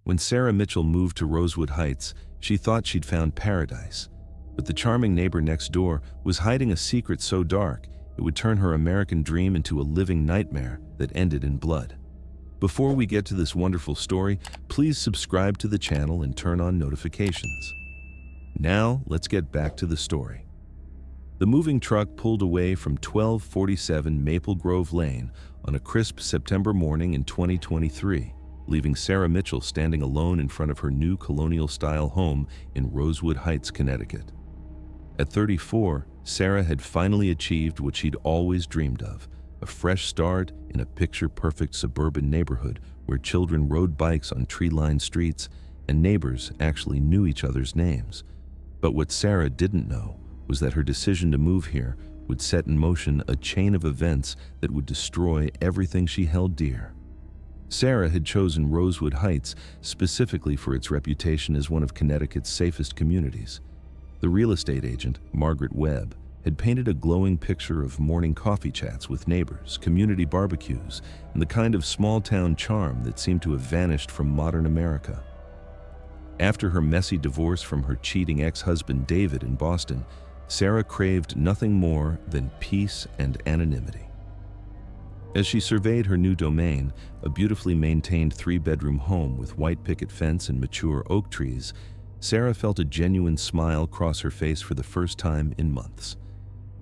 When Sarah Mitchell moved to Rosewood Heights, she thought she'd found paradise. But the charming neighbor next door was hiding a secret so dark it would turn her American dream into a living nightmare that ended in blood. Before we get to this wonderful story, please subscribe to the channel and turn on notifications. Now, let's get back to the story. The moving truck pulled away from 1247 Maple Grove Lane on a crisp September morning in 2023, leaving Sarah Mitchell standing alone in front of her new colonial-style home in Rosewood Heights, Connecticut. At 34, Sarah had finally achieved what she'd always dreamed of, a fresh start in a picture-perfect suburban neighborhood where children rode bikes on tree-lined streets and neighbors actually knew each other's names. But what Sarah didn't know was that her decision to move here would set in motion a chain of events that would destroy everything she held dear. Sarah had chosen Rosewood Heights specifically for its reputation as one of Connecticut's safest communities. The real estate agent, Margaret Webb, had painted a glowing picture of morning coffee chats with neighbors, community barbecues, and the kind of small-town charm that seemed to have vanished from modern America. After her messy divorce from her cheating ex-husband David in Boston, Sarah craved nothing more than peace and anonymity. As she surveyed her new domain, a beautifully maintained 3-bedroom home with white picket fence and mature oak trees, Sarah felt a genuine smile cross her face for the first time in months.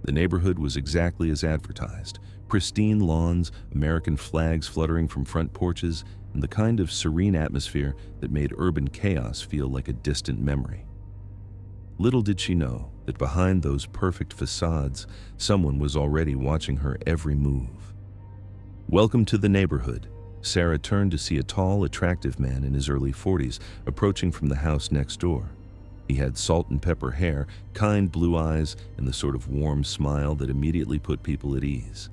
The neighborhood was exactly as advertised: pristine lawns, American flags fluttering from front porches, and the kind of serene atmosphere that made urban chaos feel like a distant memory. Little did she know that behind those perfect facades, someone was already watching her every move. "Welcome to the neighborhood." Sarah turned to see a tall, attractive man in his early 40s approaching from the house next door. He had salt and pepper hair, kind blue eyes, and the sort of warm smile that immediately put people at ease.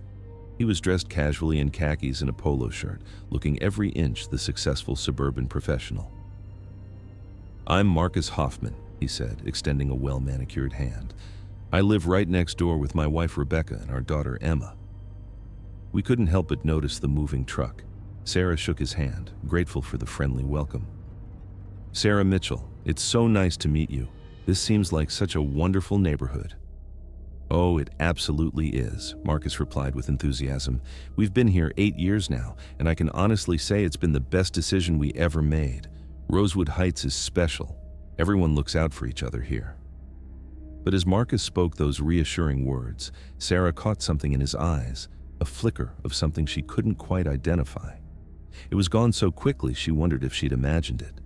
He was dressed casually in khakis and a polo shirt, looking every inch the successful suburban professional. "I'm Marcus Hoffman," he said, extending a well-manicured hand. "I live right next door with my wife Rebecca and our daughter Emma." We couldn't help but notice the moving truck. Sarah shook his hand, grateful for the friendly welcome. "Sarah Mitchell, it's so nice to meet you. This seems like such a wonderful neighborhood." "Oh, it absolutely is," Marcus replied with enthusiasm. "We've been here 8 years now, and I can honestly say it's been the best decision we ever made. Rosewood Heights is special. Everyone looks out for each other here." But as Marcus spoke those reassuring words, Sarah caught something in his eyes, a flicker of something she couldn't quite identify. It was gone so quickly she wondered if she'd imagined it.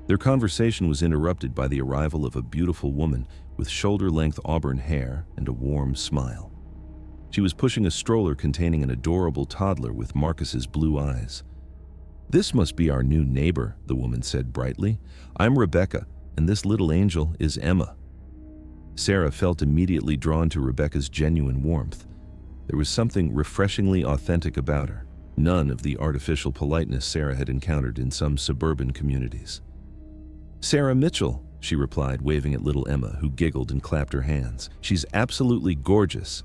Their conversation was interrupted by the arrival of a beautiful woman with shoulder-length auburn hair and a warm smile. She was pushing a stroller containing an adorable toddler with Marcus's blue eyes. "This must be our new neighbor," the woman said brightly. "I'm Rebecca, and this little angel is Emma." Sarah felt immediately drawn to Rebecca's genuine warmth. There was something refreshingly authentic about her, none of the artificial politeness Sarah had encountered in some suburban communities. "Sarah Mitchell," she replied, waving at little Emma, who giggled and clapped her hands. "She's absolutely gorgeous."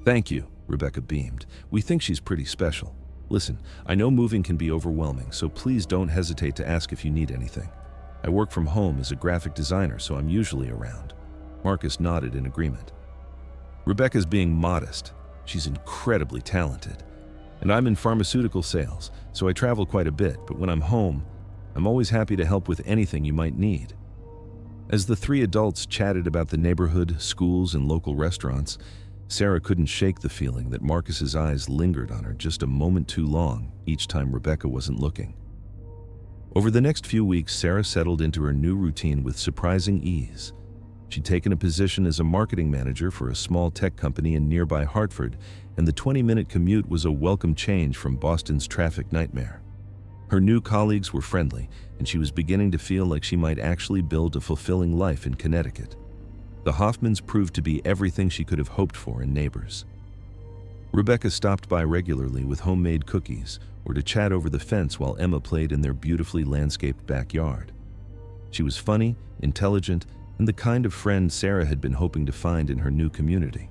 "Thank you," Rebecca beamed. "We think she's pretty special. Listen, I know moving can be overwhelming, so please don't hesitate to ask if you need anything. I work from home as a graphic designer, so I'm usually around." Marcus nodded in agreement. Rebecca's being modest. She's incredibly talented. And I'm in pharmaceutical sales, so I travel quite a bit, but when I'm home, I'm always happy to help with anything you might need. As the 3 adults chatted about the neighborhood, schools, and local restaurants, Sarah couldn't shake the feeling that Marcus's eyes lingered on her just a moment too long each time Rebecca wasn't looking. Over the next few weeks, Sarah settled into her new routine with surprising ease. She'd taken a position as a marketing manager for a small tech company in nearby Hartford, and the 20-minute commute was a welcome change from Boston's traffic nightmare. Her new colleagues were friendly, and she was beginning to feel like she might actually build a fulfilling life in Connecticut. The Hoffmans proved to be everything she could have hoped for in neighbors. Rebecca stopped by regularly with homemade cookies or to chat over the fence while Emma played in their beautifully landscaped backyard. She was funny, intelligent, and the kind of friend Sarah had been hoping to find in her new community.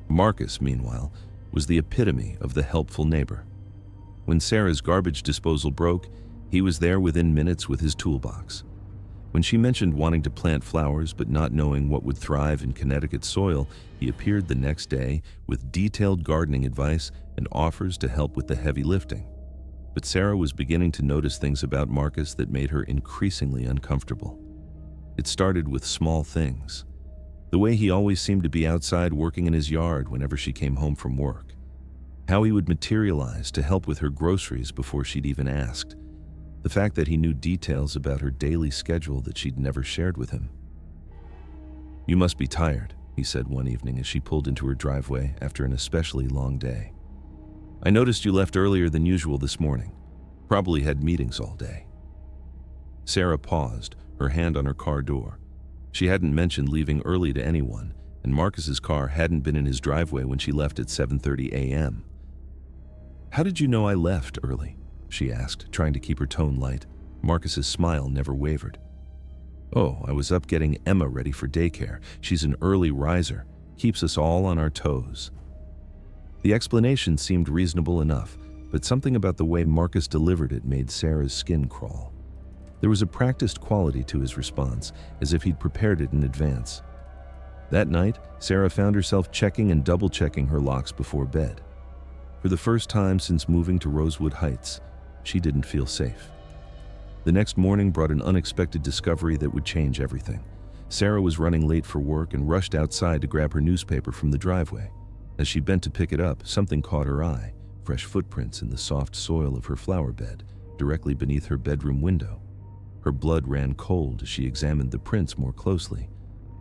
Marcus, meanwhile, was the epitome of the helpful neighbor. When Sarah's garbage disposal broke, He was there within minutes with his toolbox. When she mentioned wanting to plant flowers but not knowing what would thrive in Connecticut soil, he appeared the next day with detailed gardening advice and offers to help with the heavy lifting. But Sarah was beginning to notice things about Marcus that made her increasingly uncomfortable. It started with small things. The way he always seemed to be outside working in his yard whenever she came home from work. How he would materialize to help with her groceries before she'd even asked. The fact that he knew details about her daily schedule that she'd never shared with him. "You must be tired," he said one evening as she pulled into her driveway after an especially long day. "I noticed you left earlier than usual this morning. Probably had meetings all day." Sarah paused, her hand on her car door. She hadn't mentioned leaving early to anyone, and Marcus's car hadn't been in his driveway when she left at 7:30 a.m. "How did you know I left early?" she asked, trying to keep her tone light. Marcus's smile never wavered. "Oh, I was up getting Emma ready for daycare. She's an early riser, keeps us all on our toes." The explanation seemed reasonable enough, but something about the way Marcus delivered it made Sarah's skin crawl. There was a practiced quality to his response, as if he'd prepared it in advance. That night, Sarah found herself checking and double-checking her locks before bed. For the first time since moving to Rosewood Heights, she didn't feel safe. The next morning brought an unexpected discovery that would change everything. Sarah was running late for work and rushed outside to grab her newspaper from the driveway. As she bent to pick it up, something caught her eye: fresh footprints in the soft soil of her flower bed, directly beneath her bedroom window. Her blood ran cold as she examined the prints more closely.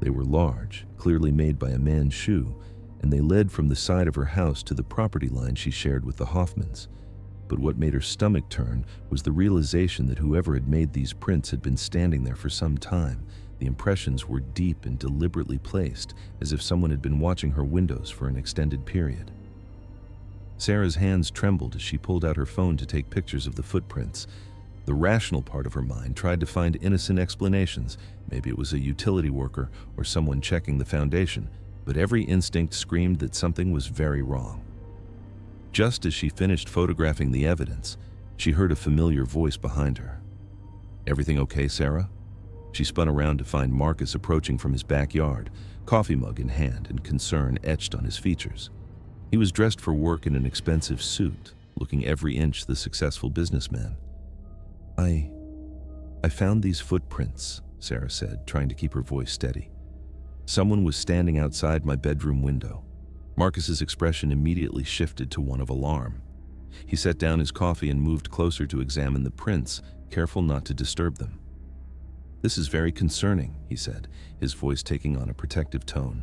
They were large, clearly made by a man's shoe, and they led from the side of her house to the property line she shared with the Hoffmans. But what made her stomach turn was the realization that whoever had made these prints had been standing there for some time. The impressions were deep and deliberately placed, as if someone had been watching her windows for an extended period. Sarah's hands trembled as she pulled out her phone to take pictures of the footprints. The rational part of her mind tried to find innocent explanations. Maybe it was a utility worker or someone checking the foundation, but every instinct screamed that something was very wrong. Just as she finished photographing the evidence, she heard a familiar voice behind her. "Everything okay, Sarah?" She spun around to find Marcus approaching from his backyard, coffee mug in hand and concern etched on his features. He was dressed for work in an expensive suit, looking every inch the successful businessman. I found these footprints," Sarah said, trying to keep her voice steady. "Someone was standing outside my bedroom window." Marcus's expression immediately shifted to one of alarm. He set down his coffee and moved closer to examine the prints, careful not to disturb them. "This is very concerning," he said, his voice taking on a protective tone.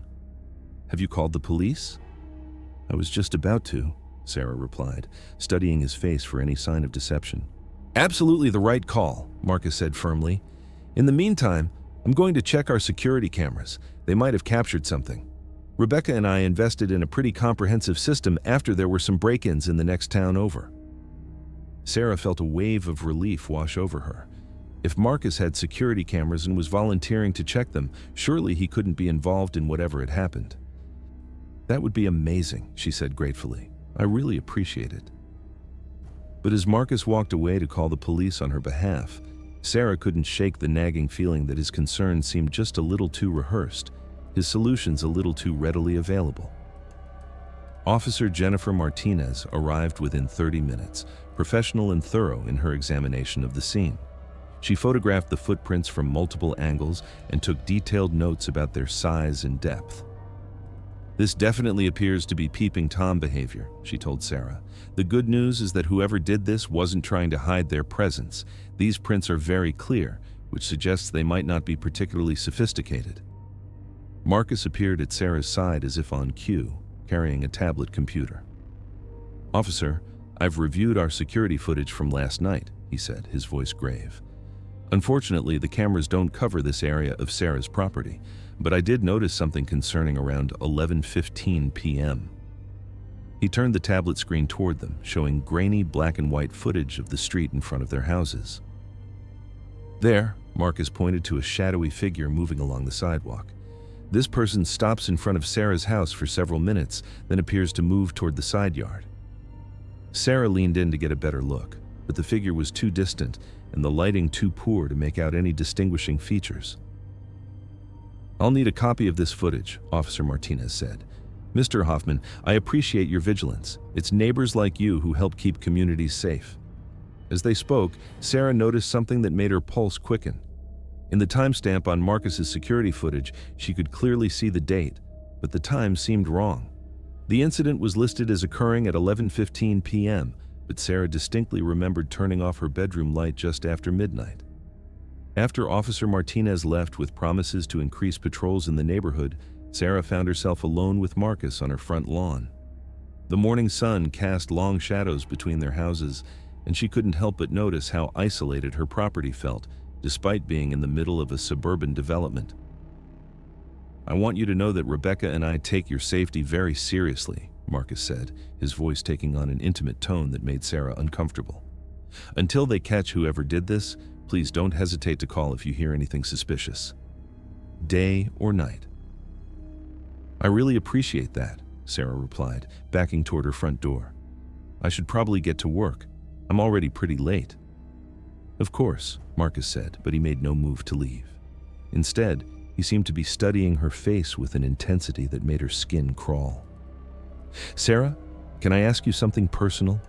"Have you called the police?" "I was just about to," Sarah replied, studying his face for any sign of deception. "Absolutely the right call," Marcus said firmly. "In the meantime, I'm going to check our security cameras. They might have captured something. Rebecca and I invested in a pretty comprehensive system after there were some break-ins in the next town over." Sarah felt a wave of relief wash over her. If Marcus had security cameras and was volunteering to check them, surely he couldn't be involved in whatever had happened. "That would be amazing," she said gratefully. "I really appreciate it." But as Marcus walked away to call the police on her behalf, Sarah couldn't shake the nagging feeling that his concerns seemed just a little too rehearsed, his solutions a little too readily available. Officer Jennifer Martinez arrived within 30 minutes, professional and thorough in her examination of the scene. She photographed the footprints from multiple angles and took detailed notes about their size and depth. "This definitely appears to be peeping Tom behavior," she told Sarah. "The good news is that whoever did this wasn't trying to hide their presence. These prints are very clear, which suggests they might not be particularly sophisticated." Marcus appeared at Sarah's side as if on cue, carrying a tablet computer. "Officer, I've reviewed our security footage from last night," he said, his voice grave. "Unfortunately, the cameras don't cover this area of Sarah's property, but I did notice something concerning around 11:15 p.m. He turned the tablet screen toward them, showing grainy black and white footage of the street in front of their houses. "There," Marcus pointed to a shadowy figure moving along the sidewalk. "This person stops in front of Sarah's house for several minutes, then appears to move toward the side yard." Sarah leaned in to get a better look, but the figure was too distant, and the lighting too poor to make out any distinguishing features. "I'll need a copy of this footage," Officer Martinez said. "Mr. Hoffman, I appreciate your vigilance. It's neighbors like you who help keep communities safe." As they spoke, Sarah noticed something that made her pulse quicken. In the timestamp on Marcus's security footage, she could clearly see the date, but the time seemed wrong. The incident was listed as occurring at 11:15 p.m., but Sarah distinctly remembered turning off her bedroom light just after midnight. After Officer Martinez left with promises to increase patrols in the neighborhood, Sarah found herself alone with Marcus on her front lawn. The morning sun cast long shadows between their houses, and she couldn't help but notice how isolated her property felt, despite being in the middle of a suburban development. "I want you to know that Rebecca and I take your safety very seriously," Marcus said, his voice taking on an intimate tone that made Sarah uncomfortable. "Until they catch whoever did this, please don't hesitate to call if you hear anything suspicious. Day or night." "I really appreciate that," Sarah replied, backing toward her front door. "I should probably get to work. I'm already pretty late." "Of course," Marcus said, but he made no move to leave. Instead, he seemed to be studying her face with an intensity that made her skin crawl. "Sarah, can I ask you something personal?"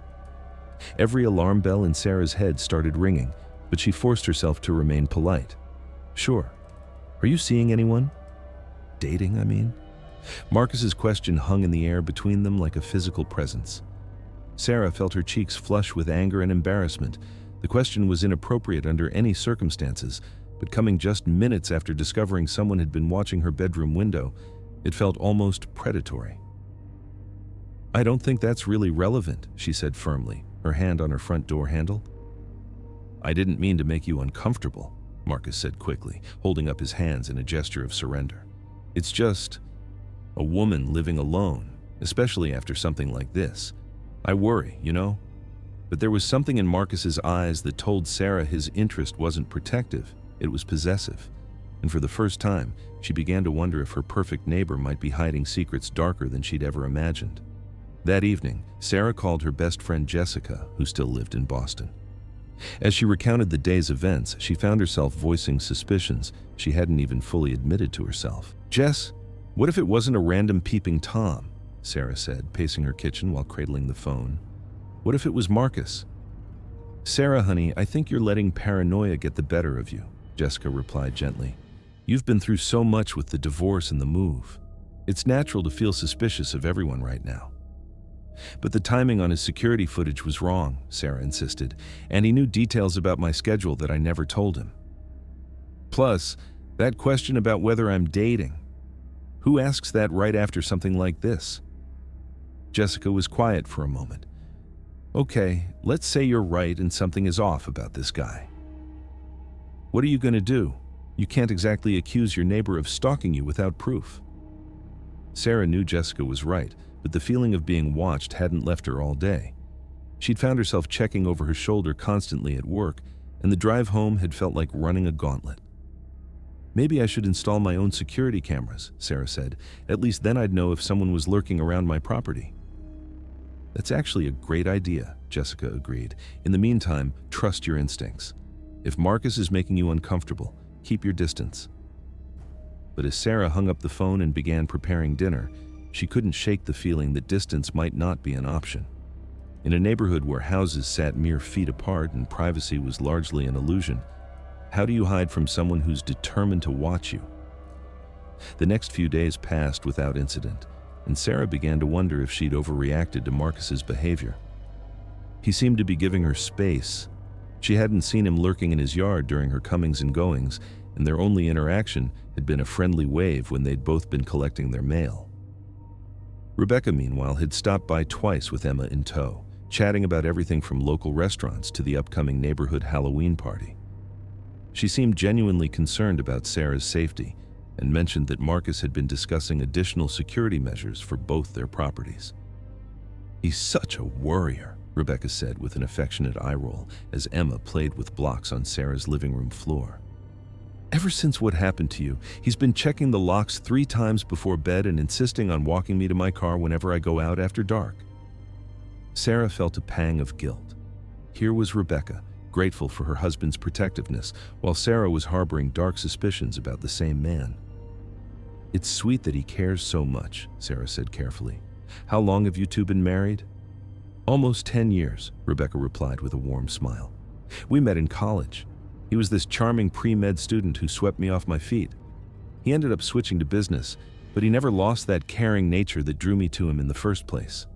Every alarm bell in Sarah's head started ringing, but she forced herself to remain polite. "Sure. Are you seeing anyone? Dating, I mean?" Marcus's question hung in the air between them like a physical presence. Sarah felt her cheeks flush with anger and embarrassment. The question was inappropriate under any circumstances, but coming just minutes after discovering someone had been watching her bedroom window, it felt almost predatory. "I don't think that's really relevant," she said firmly, her hand on her front door handle. "I didn't mean to make you uncomfortable," Marcus said quickly, holding up his hands in a gesture of surrender. "It's just a woman living alone, especially after something like this. I worry, you know?" But there was something in Marcus's eyes that told Sarah his interest wasn't protective, it was possessive. And for the first time, she began to wonder if her perfect neighbor might be hiding secrets darker than she'd ever imagined. That evening, Sarah called her best friend Jessica, who still lived in Boston. As she recounted the day's events, she found herself voicing suspicions she hadn't even fully admitted to herself. "Jess, what if it wasn't a random peeping Tom?" Sarah said, pacing her kitchen while cradling the phone. "What if it was Marcus?" "Sarah, honey, I think you're letting paranoia get the better of you," Jessica replied gently. "You've been through so much with the divorce and the move. It's natural to feel suspicious of everyone right now." "But the timing on his security footage was wrong," Sarah insisted, "and he knew details about my schedule that I never told him. Plus, that question about whether I'm dating. Who asks that right after something like this?" Jessica was quiet for a moment. "Okay, let's say you're right and something is off about this guy. What are you going to do? You can't exactly accuse your neighbor of stalking you without proof." Sarah knew Jessica was right, but the feeling of being watched hadn't left her all day. She'd found herself checking over her shoulder constantly at work, and the drive home had felt like running a gauntlet. "Maybe I should install my own security cameras," Sarah said. "At least then I'd know if someone was lurking around my property." "That's actually a great idea," Jessica agreed. "In the meantime, trust your instincts. If Marcus is making you uncomfortable, keep your distance." But as Sarah hung up the phone and began preparing dinner, she couldn't shake the feeling that distance might not be an option. In a neighborhood where houses sat mere feet apart and privacy was largely an illusion, how do you hide from someone who's determined to watch you? The next few days passed without incident, and Sarah began to wonder if she'd overreacted to Marcus's behavior. He seemed to be giving her space. She hadn't seen him lurking in his yard during her comings and goings, and their only interaction had been a friendly wave when they'd both been collecting their mail. Rebecca, meanwhile, had stopped by twice with Emma in tow, chatting about everything from local restaurants to the upcoming neighborhood Halloween party. She seemed genuinely concerned about Sarah's safety and mentioned that Marcus had been discussing additional security measures for both their properties. "He's such a worrier," Rebecca said with an affectionate eye roll as Emma played with blocks on Sarah's living room floor. "Ever since what happened to you, he's been checking the locks 3 times before bed and insisting on walking me to my car whenever I go out after dark." Sarah felt a pang of guilt. Here was Rebecca, grateful for her husband's protectiveness, while Sarah was harboring dark suspicions about the same man. "It's sweet that he cares so much," Sarah said carefully. "How long have you two been married?" "Almost 10 years, Rebecca replied with a warm smile. "We met in college. He was this charming pre-med student who swept me off my feet. He ended up switching to business, but he never lost that caring nature that drew me to him in the first place."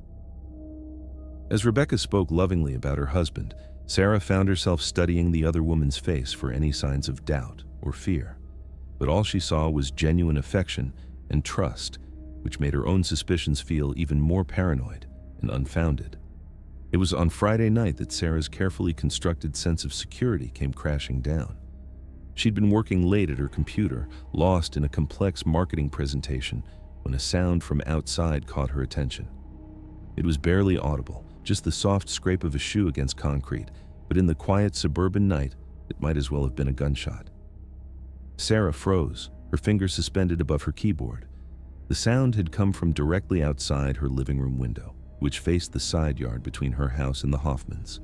As Rebecca spoke lovingly about her husband, Sarah found herself studying the other woman's face for any signs of doubt or fear. But all she saw was genuine affection and trust, which made her own suspicions feel even more paranoid and unfounded. It was on Friday night that Sarah's carefully constructed sense of security came crashing down. She'd been working late at her computer, lost in a complex marketing presentation, when a sound from outside caught her attention. It was barely audible, just the soft scrape of a shoe against concrete, but in the quiet suburban night, it might as well have been a gunshot. Sarah froze, her fingers suspended above her keyboard. The sound had come from directly outside her living room window, which faced the side yard between her house and the Hoffmans.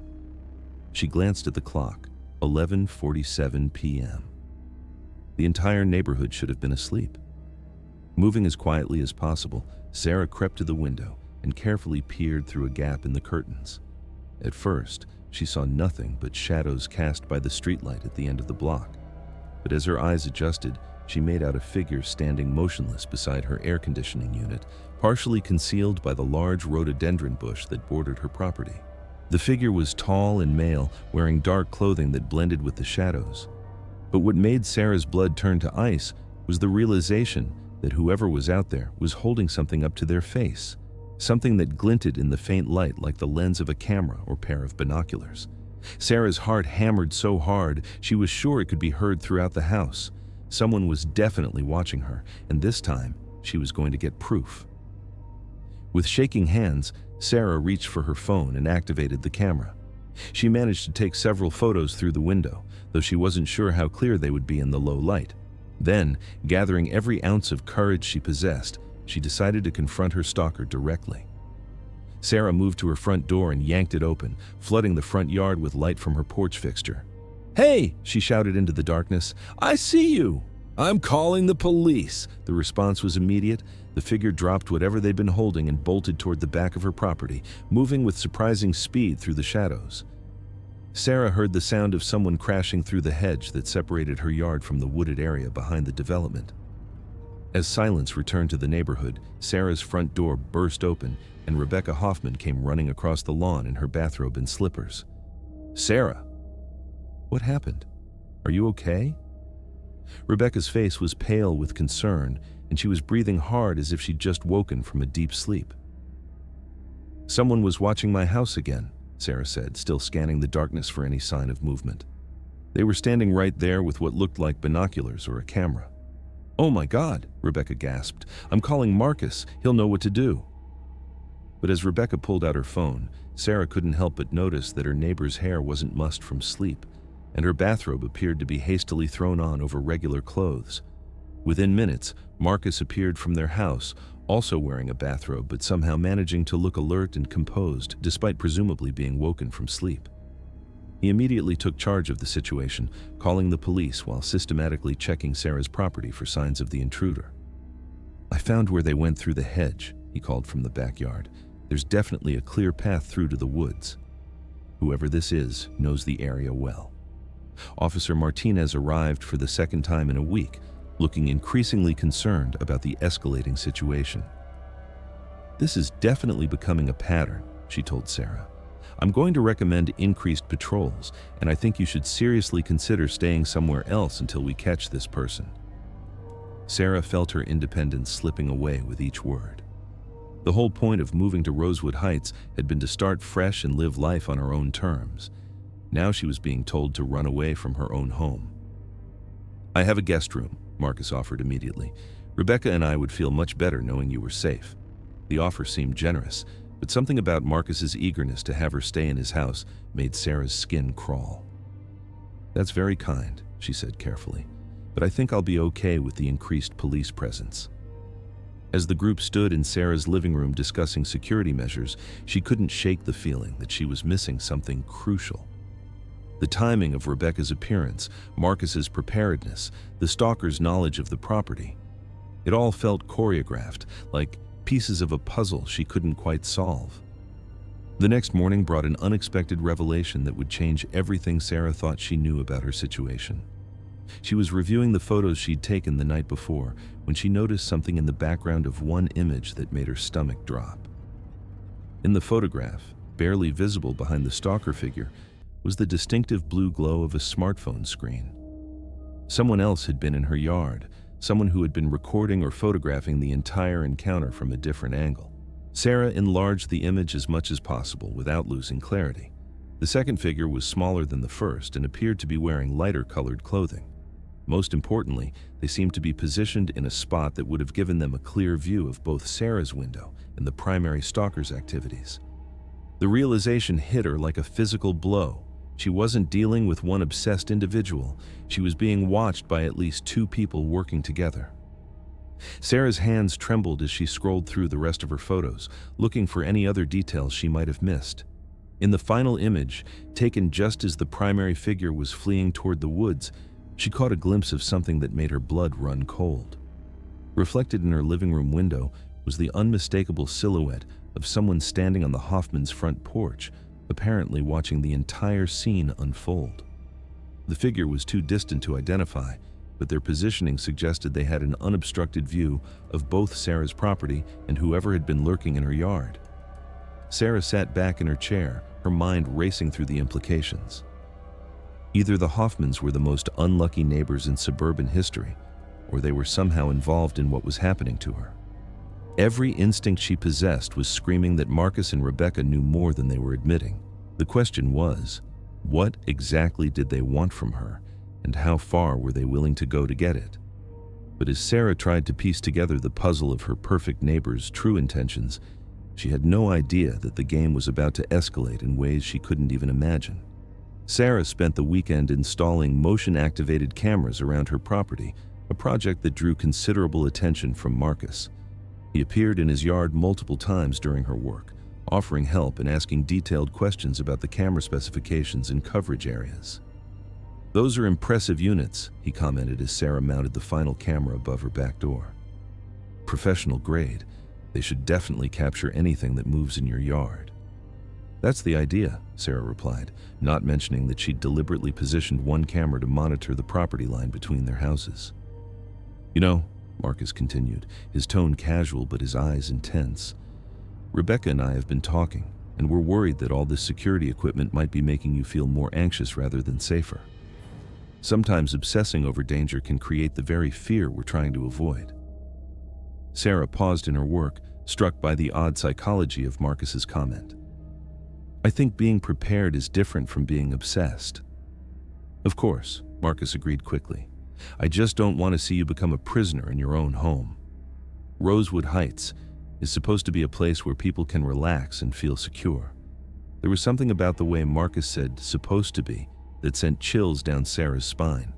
She glanced at the clock, 11:47 p.m. The entire neighborhood should have been asleep. Moving as quietly as possible, Sarah crept to the window and carefully peered through a gap in the curtains. At first, she saw nothing but shadows cast by the streetlight at the end of the block. But as her eyes adjusted, she made out a figure standing motionless beside her air conditioning unit, partially concealed by the large rhododendron bush that bordered her property. The figure was tall and male, wearing dark clothing that blended with the shadows. But what made Sarah's blood turn to ice was the realization that whoever was out there was holding something up to their face, something that glinted in the faint light like the lens of a camera or pair of binoculars. Sarah's heart hammered so hard she was sure it could be heard throughout the house. Someone was definitely watching her, and this time she was going to get proof. With shaking hands, Sarah reached for her phone and activated the camera. She managed to take several photos through the window, though she wasn't sure how clear they would be in the low light. Then, gathering every ounce of courage she possessed, she decided to confront her stalker directly. Sarah moved to her front door and yanked it open, flooding the front yard with light from her porch fixture. "Hey!" she shouted into the darkness. "I see you!" "I'm calling the police!" The response was immediate. The figure dropped whatever they'd been holding and bolted toward the back of her property, moving with surprising speed through the shadows. Sarah heard the sound of someone crashing through the hedge that separated her yard from the wooded area behind the development. As silence returned to the neighborhood, Sarah's front door burst open, and Rebecca Hoffman came running across the lawn in her bathrobe and slippers. "Sarah! What happened? Are you okay?" Rebecca's face was pale with concern, and she was breathing hard as if she'd just woken from a deep sleep. "Someone was watching my house again," Sarah said, still scanning the darkness for any sign of movement. "They were standing right there with what looked like binoculars or a camera." "Oh my God," Rebecca gasped. "I'm calling Marcus. He'll know what to do." But as Rebecca pulled out her phone, Sarah couldn't help but notice that her neighbor's hair wasn't mussed from sleep, and her bathrobe appeared to be hastily thrown on over regular clothes. Within minutes, Marcus appeared from their house, also wearing a bathrobe but somehow managing to look alert and composed despite presumably being woken from sleep. He immediately took charge of the situation, calling the police while systematically checking Sarah's property for signs of the intruder. "I found where they went through the hedge," he called from the backyard. "There's definitely a clear path through to the woods. Whoever this is knows the area well." Officer Martinez arrived for the second time in a week, looking increasingly concerned about the escalating situation. "This is definitely becoming a pattern," she told Sarah. "I'm going to recommend increased patrols, and I think you should seriously consider staying somewhere else until we catch this person." Sarah felt her independence slipping away with each word. The whole point of moving to Rosewood Heights had been to start fresh and live life on her own terms. Now she was being told to run away from her own home. "I have a guest room," Marcus offered immediately. "Rebecca and I would feel much better knowing you were safe." The offer seemed generous, but something about Marcus's eagerness to have her stay in his house made Sarah's skin crawl. "That's very kind," she said carefully, "but I think I'll be okay with the increased police presence." As the group stood in Sarah's living room discussing security measures, she couldn't shake the feeling that she was missing something crucial. The timing of Rebecca's appearance, Marcus's preparedness, the stalker's knowledge of the property. It all felt choreographed, like pieces of a puzzle she couldn't quite solve. The next morning brought an unexpected revelation that would change everything Sarah thought she knew about her situation. She was reviewing the photos she'd taken the night before when she noticed something in the background of one image that made her stomach drop. In the photograph, barely visible behind the stalker figure, was the distinctive blue glow of a smartphone screen. Someone else had been in her yard, someone who had been recording or photographing the entire encounter from a different angle. Sarah enlarged the image as much as possible without losing clarity. The second figure was smaller than the first and appeared to be wearing lighter-colored clothing. Most importantly, they seemed to be positioned in a spot that would have given them a clear view of both Sarah's window and the primary stalker's activities. The realization hit her like a physical blow. She wasn't dealing with one obsessed individual. She was being watched by at least two people working together. Sarah's hands trembled as she scrolled through the rest of her photos, looking for any other details she might have missed. In the final image, taken just as the primary figure was fleeing toward the woods, she caught a glimpse of something that made her blood run cold. Reflected in her living room window was the unmistakable silhouette of someone standing on the Hoffmans' front porch, apparently watching the entire scene unfold. The figure was too distant to identify, but their positioning suggested they had an unobstructed view of both Sarah's property and whoever had been lurking in her yard. Sarah sat back in her chair, her mind racing through the implications. Either the Hoffmans were the most unlucky neighbors in suburban history, or they were somehow involved in what was happening to her. Every instinct she possessed was screaming that Marcus and Rebecca knew more than they were admitting. The question was, what exactly did they want from her, and how far were they willing to go to get it? But as Sarah tried to piece together the puzzle of her perfect neighbor's true intentions, she had no idea that the game was about to escalate in ways she couldn't even imagine. Sarah spent the weekend installing motion-activated cameras around her property, a project that drew considerable attention from Marcus. He appeared in his yard multiple times during her work, offering help and asking detailed questions about the camera specifications and coverage areas. "Those are impressive units," he commented as Sarah mounted the final camera above her back door. "Professional grade. They should definitely capture anything that moves in your yard." "That's the idea," Sarah replied, not mentioning that she'd deliberately positioned one camera to monitor the property line between their houses. "You know," Marcus continued, his tone casual but his eyes intense, "Rebecca and I have been talking, and we're worried that all this security equipment might be making you feel more anxious rather than safer. Sometimes obsessing over danger can create the very fear we're trying to avoid." Sarah paused in her work, struck by the odd psychology of Marcus's comment. "I think being prepared is different from being obsessed." "Of course," Marcus agreed quickly. "I just don't want to see you become a prisoner in your own home. Rosewood Heights is supposed to be a place where people can relax and feel secure." There was something about the way Marcus said "supposed to be" that sent chills down Sarah's spine.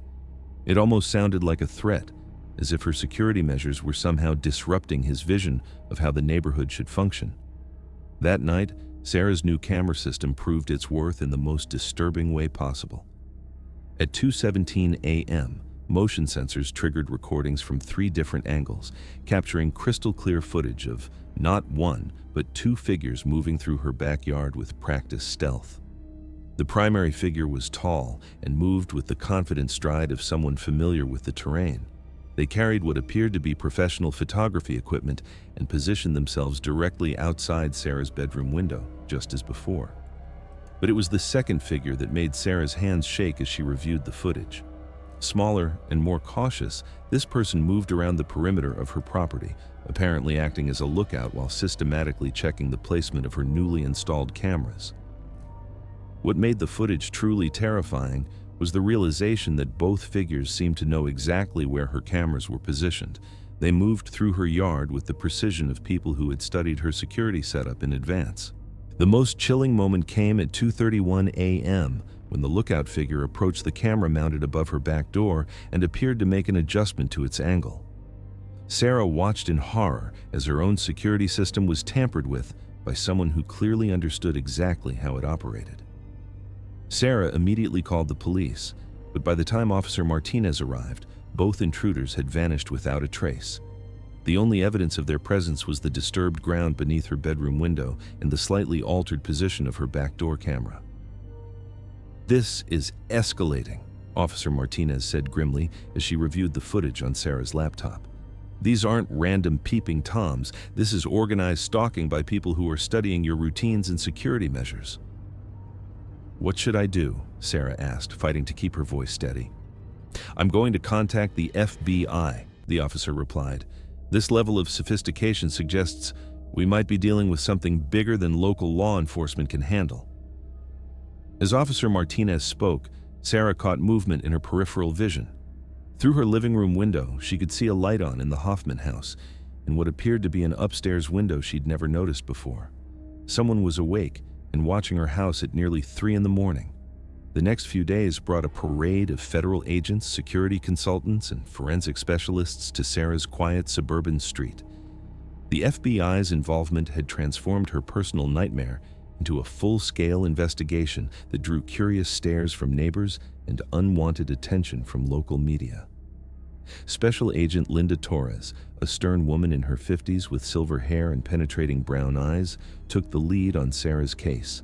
It almost sounded like a threat, as if her security measures were somehow disrupting his vision of how the neighborhood should function. That night, Sarah's new camera system proved its worth in the most disturbing way possible. At 2:17 a.m., motion sensors triggered recordings from 3 different angles, capturing crystal clear footage of not one, but 2 figures moving through her backyard with practiced stealth. The primary figure was tall and moved with the confident stride of someone familiar with the terrain. They carried what appeared to be professional photography equipment and positioned themselves directly outside Sarah's bedroom window, just as before. But it was the second figure that made Sarah's hands shake as she reviewed the footage. Smaller and more cautious, this person moved around the perimeter of her property, apparently acting as a lookout while systematically checking the placement of her newly installed cameras. What made the footage truly terrifying was the realization that both figures seemed to know exactly where her cameras were positioned. They moved through her yard with the precision of people who had studied her security setup in advance. The most chilling moment came at 2:31 a.m. when the lookout figure approached the camera mounted above her back door and appeared to make an adjustment to its angle. Sarah watched in horror as her own security system was tampered with by someone who clearly understood exactly how it operated. Sarah immediately called the police, but by the time Officer Martinez arrived, both intruders had vanished without a trace. The only evidence of their presence was the disturbed ground beneath her bedroom window and the slightly altered position of her back door camera. "This is escalating," Officer Martinez said grimly as she reviewed the footage on Sarah's laptop. "These aren't random peeping Toms. This is organized stalking by people who are studying your routines and security measures." "What should I do?" Sarah asked, fighting to keep her voice steady. "I'm going to contact the FBI," the officer replied. "This level of sophistication suggests we might be dealing with something bigger than local law enforcement can handle." As Officer Martinez spoke, Sarah caught movement in her peripheral vision. Through her living room window, she could see a light on in the Hoffman house, in what appeared to be an upstairs window she'd never noticed before. Someone was awake and watching her house at nearly 3 a.m. The next few days brought a parade of federal agents, security consultants, and forensic specialists to Sarah's quiet suburban street. The FBI's involvement had transformed her personal nightmare into a full-scale investigation that drew curious stares from neighbors and unwanted attention from local media. Special Agent Linda Torres, a stern woman in her 50s with silver hair and penetrating brown eyes, took the lead on Sarah's case.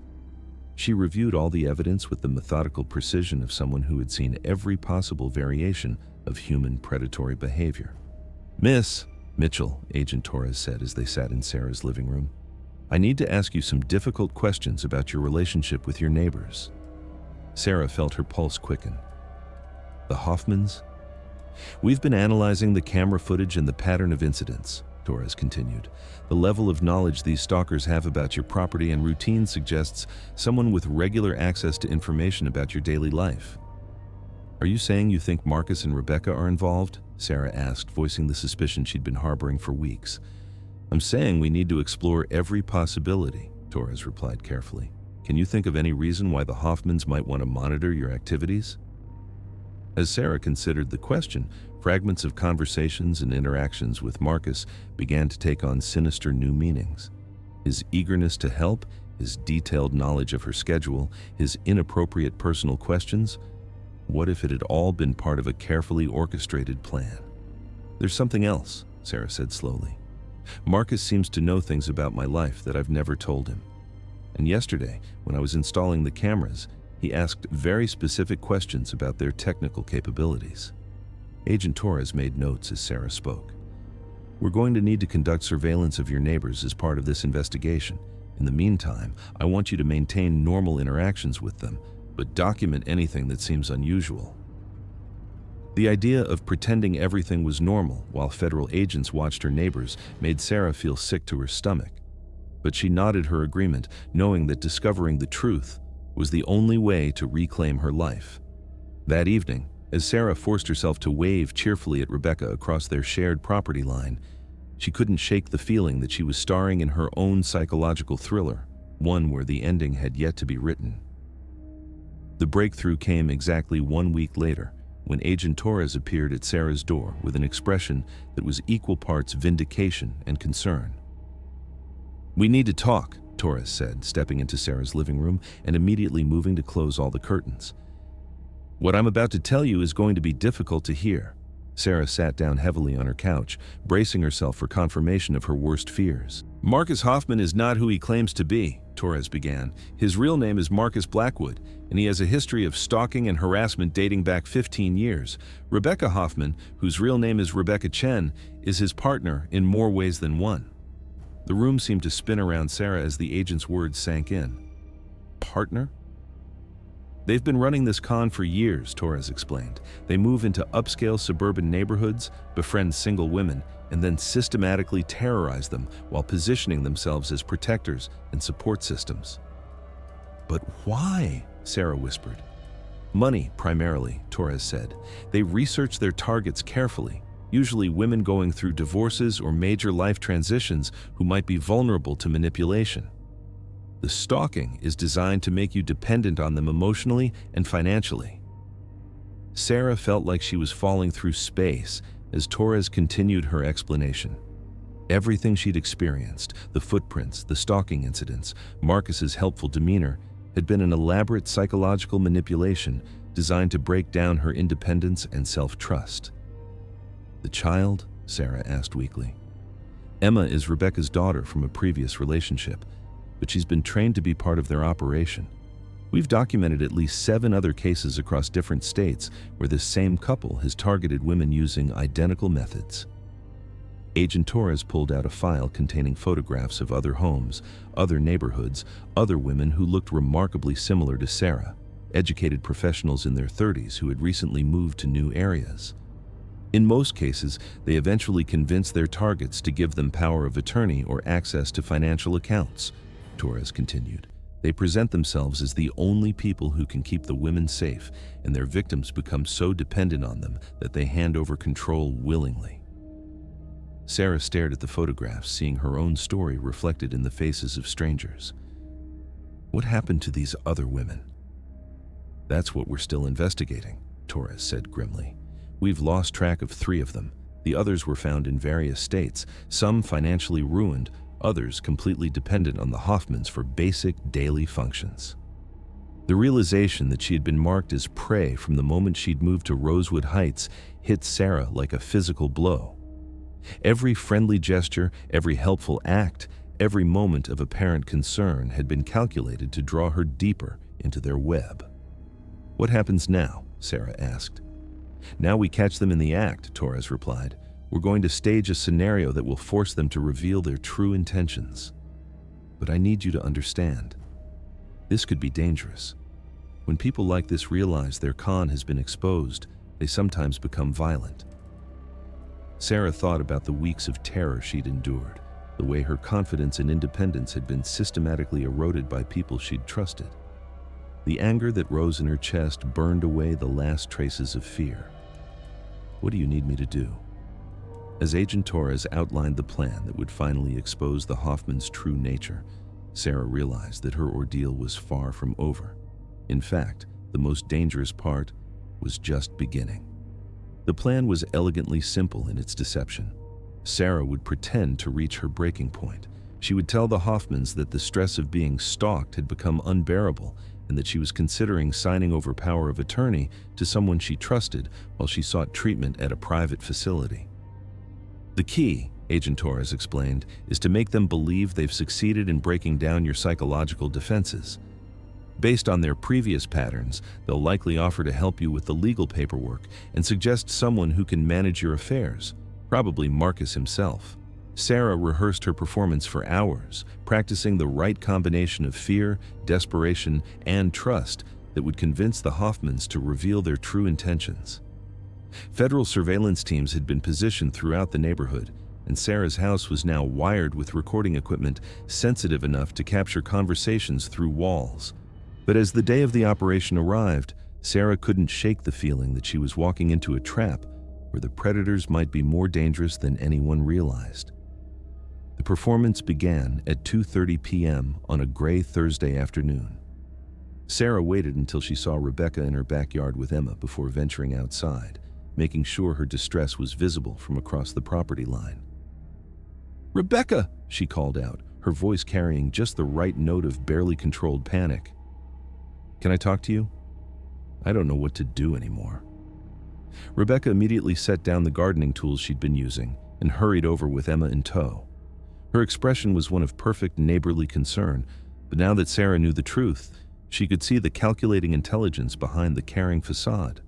She reviewed all the evidence with the methodical precision of someone who had seen every possible variation of human predatory behavior. "Miss Mitchell," Agent Torres said as they sat in Sarah's living room, "I need to ask you some difficult questions about your relationship with your neighbors." Sarah felt her pulse quicken. "The Hoffmans?" "We've been analyzing the camera footage and the pattern of incidents," Torres continued. "The level of knowledge these stalkers have about your property and routine suggests someone with regular access to information about your daily life." "Are you saying you think Marcus and Rebecca are involved?" Sarah asked, voicing the suspicion she'd been harboring for weeks. "I'm saying we need to explore every possibility," Torres replied carefully. "Can you think of any reason why the Hoffmans might want to monitor your activities?" As Sarah considered the question, fragments of conversations and interactions with Marcus began to take on sinister new meanings. His eagerness to help, his detailed knowledge of her schedule, his inappropriate personal questions. What if it had all been part of a carefully orchestrated plan? "There's something else," Sarah said slowly. "Marcus seems to know things about my life that I've never told him. And yesterday, when I was installing the cameras, he asked very specific questions about their technical capabilities." Agent Torres made notes as Sarah spoke. "We're going to need to conduct surveillance of your neighbors as part of this investigation. In the meantime, I want you to maintain normal interactions with them, but document anything that seems unusual." The idea of pretending everything was normal while federal agents watched her neighbors made Sarah feel sick to her stomach. But she nodded her agreement, knowing that discovering the truth was the only way to reclaim her life. That evening, as Sarah forced herself to wave cheerfully at Rebecca across their shared property line, she couldn't shake the feeling that she was starring in her own psychological thriller, one where the ending had yet to be written. The breakthrough came exactly 1 week later, when Agent Torres appeared at Sarah's door with an expression that was equal parts vindication and concern. "We need to talk," Torres said, stepping into Sarah's living room and immediately moving to close all the curtains. "What I'm about to tell you is going to be difficult to hear." Sarah sat down heavily on her couch, bracing herself for confirmation of her worst fears. "Marcus Hoffman is not who he claims to be," Torres began. "His real name is Marcus Blackwood, and he has a history of stalking and harassment dating back 15 years. Rebecca Hoffman, whose real name is Rebecca Chen, is his partner in more ways than one." The room seemed to spin around Sarah as the agent's words sank in. "Partner?" "They've been running this con for years," Torres explained. "They move into upscale suburban neighborhoods, befriend single women, and then systematically terrorize them while positioning themselves as protectors and support systems." "But why?" Sarah whispered. "Money, primarily," Torres said. "They research their targets carefully, usually women going through divorces or major life transitions who might be vulnerable to manipulation. The stalking is designed to make you dependent on them emotionally and financially." Sarah felt like she was falling through space as Torres continued her explanation. Everything she'd experienced, the footprints, the stalking incidents, Marcus's helpful demeanor, had been an elaborate psychological manipulation designed to break down her independence and self-trust. "The child?" Sarah asked weakly. "Emma is Rebecca's daughter from a previous relationship, but she's been trained to be part of their operation. We've documented at least 7 other cases across different states where this same couple has targeted women using identical methods." Agent Torres pulled out a file containing photographs of other homes, other neighborhoods, other women who looked remarkably similar to Sarah, educated professionals in their 30s who had recently moved to new areas. In most cases, they eventually convinced their targets to give them power of attorney or access to financial accounts, Torres continued. They present themselves as the only people who can keep the women safe, and their victims become so dependent on them that they hand over control willingly. Sarah stared at the photographs, seeing her own story reflected in the faces of strangers. "What happened to these other women?" "That's what we're still investigating," Torres said grimly. "We've lost track of 3 of them. The others were found in various states, some financially ruined, others completely dependent on the Hoffmans for basic daily functions." The realization that she had been marked as prey from the moment she'd moved to Rosewood Heights hit Sarah like a physical blow. Every friendly gesture, every helpful act, every moment of apparent concern had been calculated to draw her deeper into their web. "What happens now?" Sarah asked. "Now we catch them in the act," Torres replied. "We're going to stage a scenario that will force them to reveal their true intentions. But I need you to understand. This could be dangerous. When people like this realize their con has been exposed, they sometimes become violent." Sarah thought about the weeks of terror she'd endured, the way her confidence and independence had been systematically eroded by people she'd trusted. The anger that rose in her chest burned away the last traces of fear. "What do you need me to do?" As Agent Torres outlined the plan that would finally expose the Hoffmans' true nature, Sarah realized that her ordeal was far from over. In fact, the most dangerous part was just beginning. The plan was elegantly simple in its deception. Sarah would pretend to reach her breaking point. She would tell the Hoffmans that the stress of being stalked had become unbearable and that she was considering signing over power of attorney to someone she trusted while she sought treatment at a private facility. "The key," Agent Torres explained, "is to make them believe they've succeeded in breaking down your psychological defenses. Based on their previous patterns, they'll likely offer to help you with the legal paperwork and suggest someone who can manage your affairs, probably Marcus himself." Sarah rehearsed her performance for hours, practicing the right combination of fear, desperation, and trust that would convince the Hoffmans to reveal their true intentions. Federal surveillance teams had been positioned throughout the neighborhood, and Sarah's house was now wired with recording equipment sensitive enough to capture conversations through walls. But as the day of the operation arrived, Sarah couldn't shake the feeling that she was walking into a trap where the predators might be more dangerous than anyone realized. The performance began at 2:30 p.m. on a gray Thursday afternoon. Sarah waited until she saw Rebecca in her backyard with Emma before venturing outside, making sure her distress was visible from across the property line. "Rebecca!" she called out, her voice carrying just the right note of barely controlled panic. "Can I talk to you? I don't know what to do anymore." Rebecca immediately set down the gardening tools she'd been using and hurried over with Emma in tow. Her expression was one of perfect neighborly concern, but now that Sarah knew the truth, she could see the calculating intelligence behind the caring facade.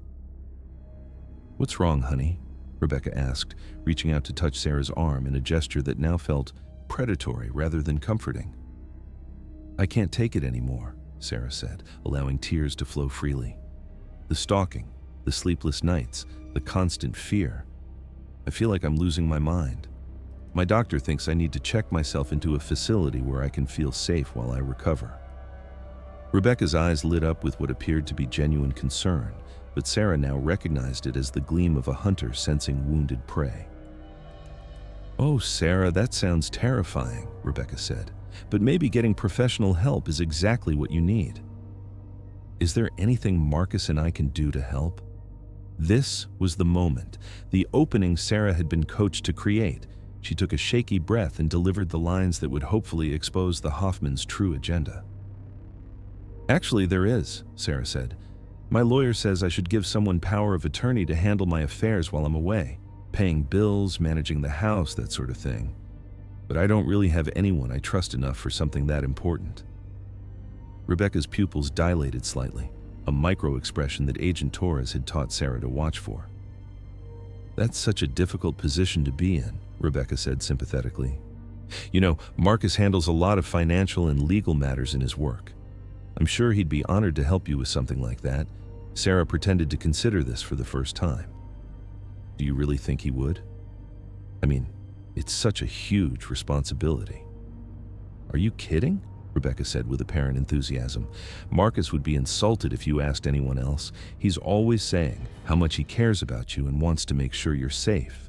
"What's wrong, honey?" Rebecca asked, reaching out to touch Sarah's arm in a gesture that now felt predatory rather than comforting. "I can't take it anymore," Sarah said, allowing tears to flow freely. "The stalking, the sleepless nights, the constant fear. I feel like I'm losing my mind. My doctor thinks I need to check myself into a facility where I can feel safe while I recover." Rebecca's eyes lit up with what appeared to be genuine concern, but Sarah now recognized it as the gleam of a hunter sensing wounded prey. "Oh, Sarah, that sounds terrifying," Rebecca said. "But maybe getting professional help is exactly what you need. Is there anything Marcus and I can do to help?" This was the moment, the opening Sarah had been coached to create. She took a shaky breath and delivered the lines that would hopefully expose the Hoffmans' true agenda. Actually, there is, Sarah said. My lawyer says I should give someone power of attorney to handle my affairs while I'm away, paying bills, managing the house, that sort of thing. But I don't really have anyone I trust enough for something that important. Rebecca's pupils dilated slightly, a micro-expression that Agent Torres had taught Sarah to watch for. That's such a difficult position to be in, Rebecca said sympathetically. You know, Marcus handles a lot of financial and legal matters in his work. I'm sure he'd be honored to help you with something like that. Sarah pretended to consider this for the first time. Do you really think he would? I mean, it's such a huge responsibility. Are you kidding? Rebecca said with apparent enthusiasm. Marcus would be insulted if you asked anyone else. He's always saying how much he cares about you and wants to make sure you're safe.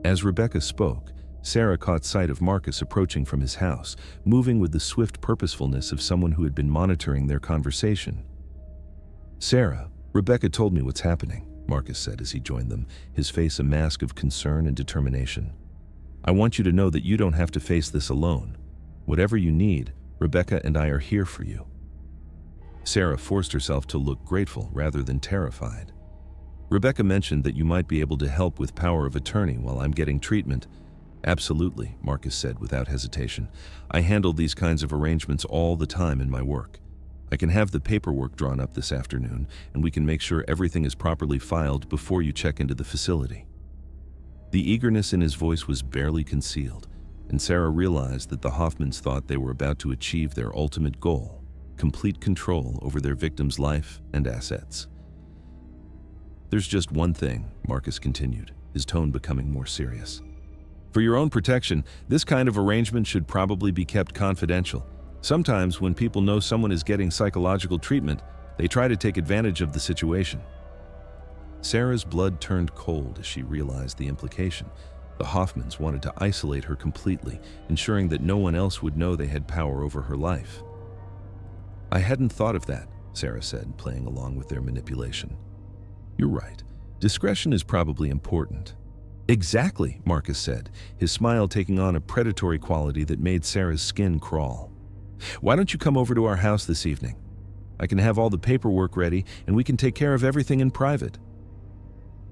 As Rebecca spoke, Sarah caught sight of Marcus approaching from his house, moving with the swift purposefulness of someone who had been monitoring their conversation. Sarah, Rebecca told me what's happening, Marcus said as he joined them, his face a mask of concern and determination. I want you to know that you don't have to face this alone. Whatever you need, Rebecca and I are here for you. Sarah forced herself to look grateful rather than terrified. Rebecca mentioned that you might be able to help with power of attorney while I'm getting treatment. Absolutely, Marcus said without hesitation. I handle these kinds of arrangements all the time in my work. I can have the paperwork drawn up this afternoon, and we can make sure everything is properly filed before you check into the facility. The eagerness in his voice was barely concealed, and Sarah realized that the Hoffmans thought they were about to achieve their ultimate goal, complete control over their victim's life and assets. There's just one thing, Marcus continued, his tone becoming more serious. For your own protection, this kind of arrangement should probably be kept confidential. Sometimes when people know someone is getting psychological treatment, they try to take advantage of the situation. Sarah's blood turned cold as she realized the implication. The Hoffmans wanted to isolate her completely, ensuring that no one else would know they had power over her life. I hadn't thought of that, Sarah said, playing along with their manipulation. You're right. Discretion is probably important. Exactly, Marcus said, his smile taking on a predatory quality that made Sarah's skin crawl. Why don't you come over to our house this evening? I can have all the paperwork ready, and we can take care of everything in private.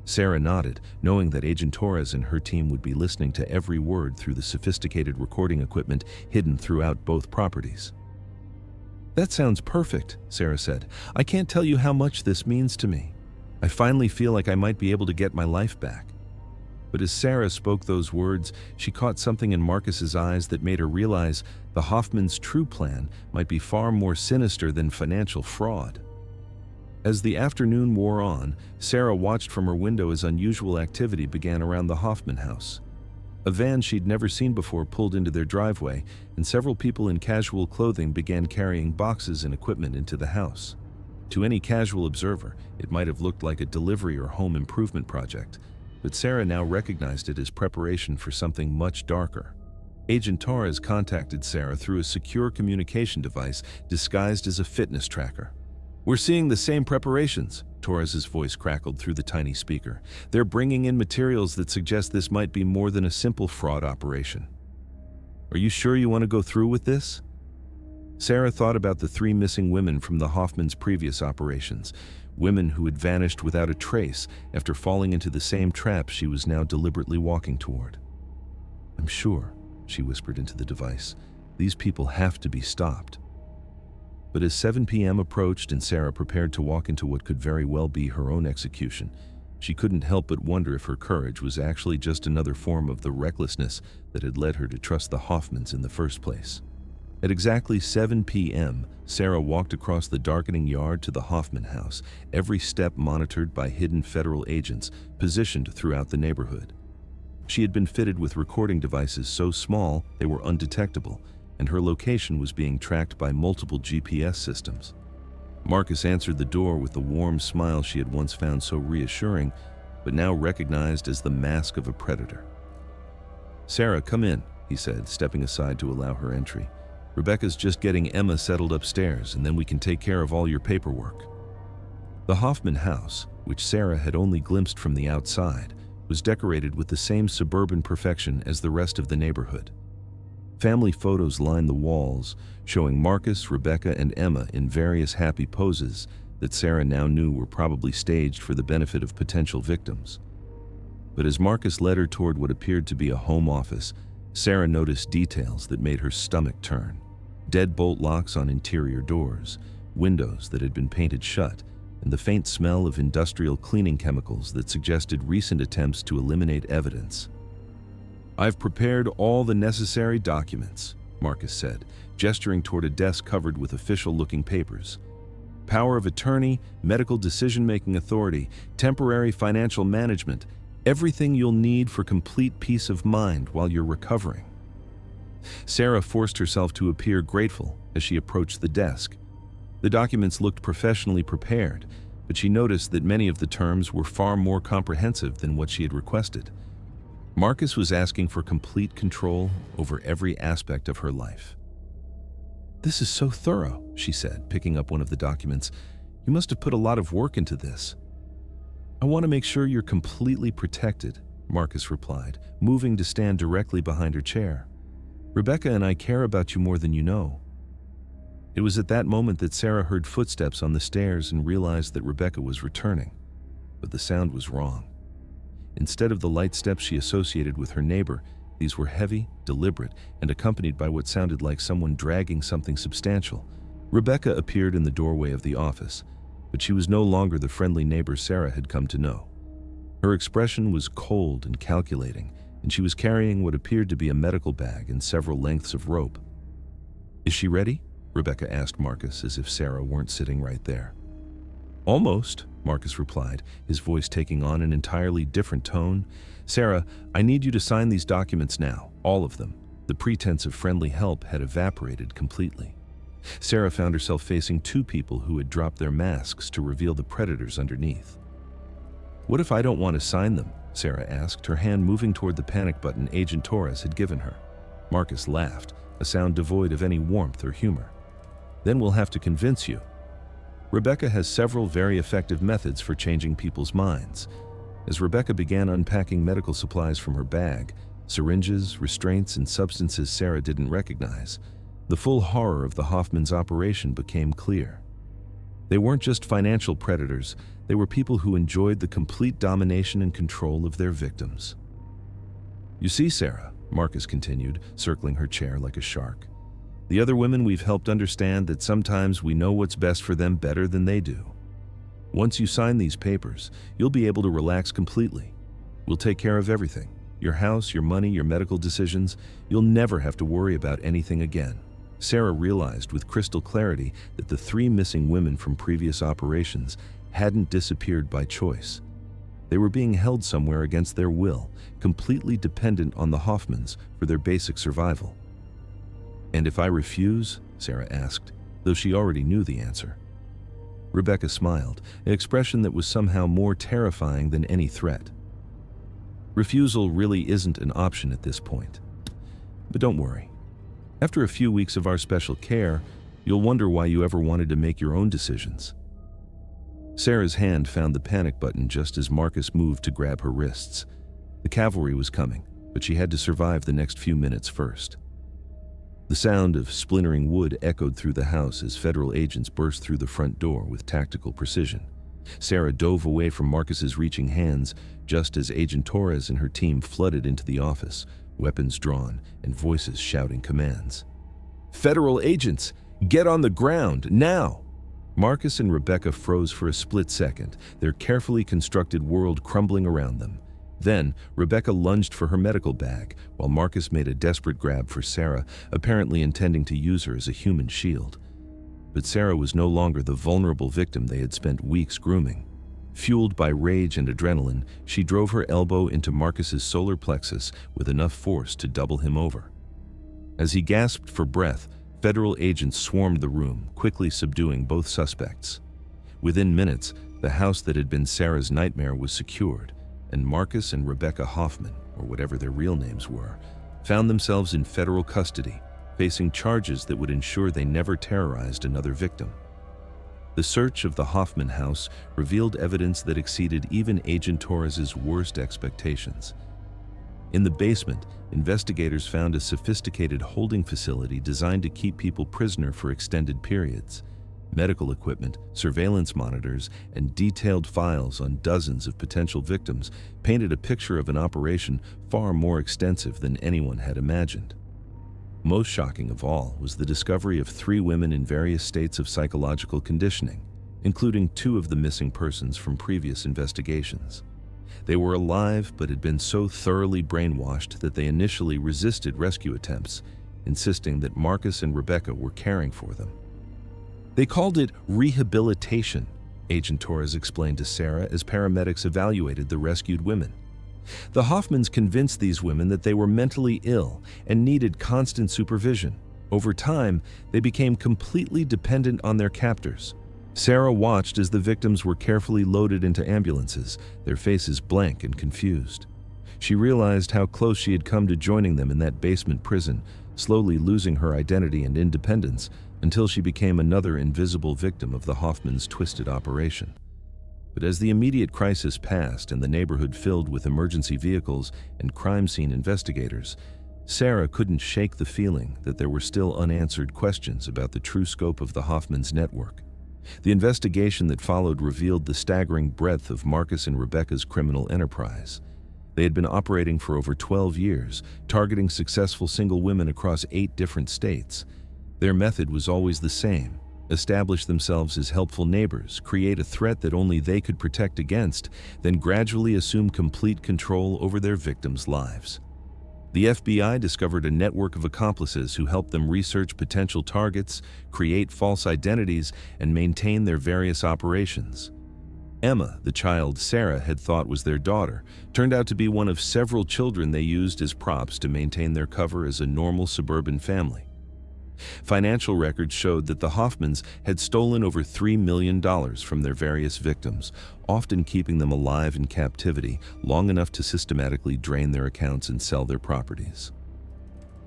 Sarah nodded, knowing that Agent Torres and her team would be listening to every word through the sophisticated recording equipment hidden throughout both properties. That sounds perfect, Sarah said. I can't tell you how much this means to me. I finally feel like I might be able to get my life back. But as Sarah spoke those words, she caught something in Marcus's eyes that made her realize the Hoffmans' true plan might be far more sinister than financial fraud. As the afternoon wore on, Sarah watched from her window as unusual activity began around the Hoffman house. A van she'd never seen before pulled into their driveway, and several people in casual clothing began carrying boxes and equipment into the house. To any casual observer, it might have looked like a delivery or home improvement project, but Sarah now recognized it as preparation for something much darker. Agent Torres contacted Sarah through a secure communication device disguised as a fitness tracker. We're seeing the same preparations, Torres's voice crackled through the tiny speaker. They're bringing in materials that suggest this might be more than a simple fraud operation. Are you sure you want to go through with this? Sarah thought about the 3 missing women from the Hoffmans' previous operations, women who had vanished without a trace after falling into the same trap she was now deliberately walking toward. I'm sure, she whispered into the device. These people have to be stopped. But as 7 p.m. approached and Sarah prepared to walk into what could very well be her own execution, she couldn't help but wonder if her courage was actually just another form of the recklessness that had led her to trust the Hoffmans in the first place. At exactly 7 p.m., Sarah walked across the darkening yard to the Hoffman house, every step monitored by hidden federal agents positioned throughout the neighborhood. She had been fitted with recording devices so small they were undetectable, and her location was being tracked by multiple GPS systems. Marcus answered the door with the warm smile she had once found so reassuring, but now recognized as the mask of a predator. Sarah, come in, he said, stepping aside to allow her entry. Rebecca's just getting Emma settled upstairs, and then we can take care of all your paperwork. The Hoffman house, which Sarah had only glimpsed from the outside, was decorated with the same suburban perfection as the rest of the neighborhood. Family photos lined the walls, showing Marcus, Rebecca, and Emma in various happy poses that Sarah now knew were probably staged for the benefit of potential victims. But as Marcus led her toward what appeared to be a home office, Sarah noticed details that made her stomach turn. Deadbolt locks on interior doors, windows that had been painted shut, and the faint smell of industrial cleaning chemicals that suggested recent attempts to eliminate evidence. "I've prepared all the necessary documents," Marcus said, gesturing toward a desk covered with official-looking papers. "Power of attorney, medical decision-making authority, temporary financial management, everything you'll need for complete peace of mind while you're recovering." Sarah forced herself to appear grateful as she approached the desk. The documents looked professionally prepared, but she noticed that many of the terms were far more comprehensive than what she had requested. Marcus was asking for complete control over every aspect of her life. "This is so thorough," she said, picking up one of the documents. "You must have put a lot of work into this." "I want to make sure you're completely protected," Marcus replied, moving to stand directly behind her chair. "Rebecca and I care about you more than you know." It was at that moment that Sarah heard footsteps on the stairs and realized that Rebecca was returning. But the sound was wrong. Instead of the light steps she associated with her neighbor, these were heavy, deliberate, and accompanied by what sounded like someone dragging something substantial. Rebecca appeared in the doorway of the office, but she was no longer the friendly neighbor Sarah had come to know. Her expression was cold and calculating, and she was carrying what appeared to be a medical bag and several lengths of rope. "Is she ready?" Rebecca asked Marcus, as if Sarah weren't sitting right there. "Almost," Marcus replied, his voice taking on an entirely different tone. "Sarah, I need you to sign these documents now, all of them." The pretense of friendly help had evaporated completely. Sarah found herself facing two people who had dropped their masks to reveal the predators underneath. "What if I don't want to sign them?" Sarah asked, her hand moving toward the panic button Agent Torres had given her. Marcus laughed, a sound devoid of any warmth or humor. "Then we'll have to convince you." Rebecca has several very effective methods for changing people's minds. As Rebecca began unpacking medical supplies from her bag, syringes, restraints, and substances Sarah didn't recognize, the full horror of the Hoffmans' operation became clear. They weren't just financial predators, they were people who enjoyed the complete domination and control of their victims. "You see, Sarah," Marcus continued, circling her chair like a shark, "the other women we've helped understand that sometimes we know what's best for them better than they do. Once you sign these papers, you'll be able to relax completely. We'll take care of everything. Your house, your money, your medical decisions. You'll never have to worry about anything again." Sarah realized with crystal clarity that the three missing women from previous operations hadn't disappeared by choice. They were being held somewhere against their will, completely dependent on the Hoffmans for their basic survival. "And if I refuse?" Sarah asked, though she already knew the answer. Rebecca smiled, an expression that was somehow more terrifying than any threat. "Refusal really isn't an option at this point. But don't worry. After a few weeks of our special care, you'll wonder why you ever wanted to make your own decisions." Sarah's hand found the panic button just as Marcus moved to grab her wrists. The cavalry was coming, but she had to survive the next few minutes first. The sound of splintering wood echoed through the house as federal agents burst through the front door with tactical precision. Sarah dove away from Marcus's reaching hands just as Agent Torres and her team flooded into the office, weapons drawn and voices shouting commands. "Federal agents, get on the ground, now!" Marcus and Rebecca froze for a split second, their carefully constructed world crumbling around them. Then, Rebecca lunged for her medical bag, while Marcus made a desperate grab for Sarah, apparently intending to use her as a human shield. But Sarah was no longer the vulnerable victim they had spent weeks grooming. Fueled by rage and adrenaline, she drove her elbow into Marcus's solar plexus with enough force to double him over. As he gasped for breath, federal agents swarmed the room, quickly subduing both suspects. Within minutes, the house that had been Sarah's nightmare was secured, and Marcus and Rebecca Hoffman, or whatever their real names were, found themselves in federal custody, facing charges that would ensure they never terrorized another victim. The search of the Hoffman house revealed evidence that exceeded even Agent Torres's worst expectations. In the basement, investigators found a sophisticated holding facility designed to keep people prisoner for extended periods. Medical equipment, surveillance monitors, and detailed files on dozens of potential victims painted a picture of an operation far more extensive than anyone had imagined. Most shocking of all was the discovery of 3 women in various states of psychological conditioning, including 2 of the missing persons from previous investigations. They were alive but had been so thoroughly brainwashed that they initially resisted rescue attempts, insisting that Marcus and Rebecca were caring for them. They called it rehabilitation, Agent Torres explained to Sarah as paramedics evaluated the rescued women. The Hoffmans convinced these women that they were mentally ill and needed constant supervision. Over time, they became completely dependent on their captors. Sarah watched as the victims were carefully loaded into ambulances, their faces blank and confused. She realized how close she had come to joining them in that basement prison, slowly losing her identity and independence until she became another invisible victim of the Hoffmans' twisted operation. But as the immediate crisis passed and the neighborhood filled with emergency vehicles and crime scene investigators, Sarah couldn't shake the feeling that there were still unanswered questions about the true scope of the Hoffmans' network. The investigation that followed revealed the staggering breadth of Marcus and Rebecca's criminal enterprise. They had been operating for over 12 years, targeting successful single women across 8 different states. Their method was always the same: establish themselves as helpful neighbors, create a threat that only they could protect against, then gradually assume complete control over their victims' lives. The FBI discovered a network of accomplices who helped them research potential targets, create false identities, and maintain their various operations. Emma, the child Sarah had thought was their daughter, turned out to be one of several children they used as props to maintain their cover as a normal suburban family. Financial records showed that the Hoffmans had stolen over $3 million from their various victims, often keeping them alive in captivity long enough to systematically drain their accounts and sell their properties.